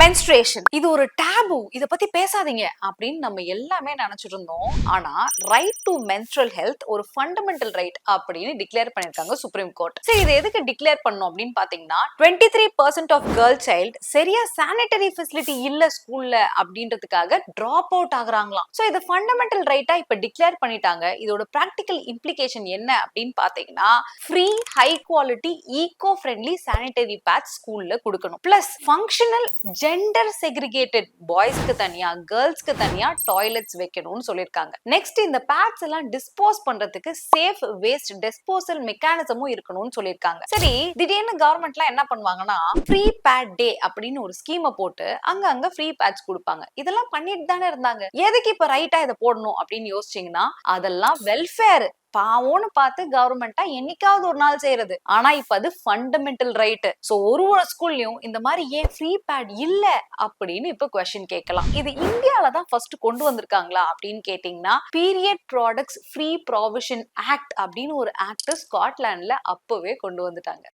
Menstruation இது ஒரு tab, இத பத்தி பேசாதீங்க அப்படின்னு நம்ம எல்லாமே நினைச்சிட்டு இருந்தோம். ஆனா ரைட் டு மென்ஸ்ட்ரல் ஹெல்த் ஒரு ஃபண்டமெண்டல் ரைட் அப்படின்னு டிக்ளேர் பண்ணிருக்காங்க சுப்ரீம் கோர்ட். சரி, இது எதுக்கு டிக்ளேர் பண்ணோம் அப்படின்னு பாத்தீங்கன்னா 23% ஆஃப் கேர்ள் சைல்டு சரியா சானிட்டரி ஃபெசிலிட்டி இல்ல ஸ்கூல்ல அப்படின்றதுக்காக டிராப் அவுட் ஆகுறாங்களாம். சோ இது ஃபண்டமெண்டல் ரைட்டா இப்ப டிக்ளேர் பண்ணிட்டாங்க. இதோட பிராக்டிகல் இம்ப்ளிகேஷன் என்ன அப்படின்னு பாத்தீங்கன்னா free high quality eco friendly sanitary bats ஸ்கூல்ல கொடுக்கணும். பிளஸ் ஃபங்க்ஷனல் ஜெண்டர் செக்ரிகேட்டட் பாய்ஸ்க்கு தனியா கேர்ள்ஸ்க்கு தனியா டாய்லெட்ஸ் வைக்கணும்னு சொல்லிருக்காங்க. நெக்ஸ்ட் இந்த பேட்ஸ் எல்லாம் டிஸ்போஸ் பண்றதுக்கு சேஃப் வேஸ்ட் டிஸ்போசல் மெக்கானிசமும் இருக்கணும்னு சொல்லிருக்காங்க. சரி, திடீர்னு கவர்மெண்ட்லாம் என்ன பண்ணுவாங்கன்னா ஃப்ரீ பேட் டே அப்படின்னு ஒரு ஸ்கீமை போட்டு அங்க ஃப்ரீ பேட்ஸ் கொடுப்பாங்க. இதெல்லாம் பண்ணிட்டு தானே இருந்தாங்க. எதுக்கு இப்ப ரைட்டா இதை போடணும் அப்படின்னு யோசிச்சீங்கன்னா அதெல்லாம் வெல்ஃபேர் பாவோன்னு பார்த்து கவர்மெண்டா என்னைக்காவது ஒரு நாள் செய்யறது. ஆனா இப்ப அது ஃபண்டமெண்டல் ரைட். சோ ஒரு ஸ்கூல்லயும் இந்த மாதிரி ஏன் ஃப்ரீ பேட் இல்ல அப்படின்னு இப்ப கொஸ்டின் கேட்கலாம். இது இந்தியால தான் ஃபர்ஸ்ட் கொண்டு வந்திருக்காங்களா அப்படின்னு கேட்டீங்கன்னா period products free provision act அப்படின்னு ஒரு ஆக்ட் ஸ்காட்லாந்துல அப்பவே கொண்டு வந்துட்டாங்க.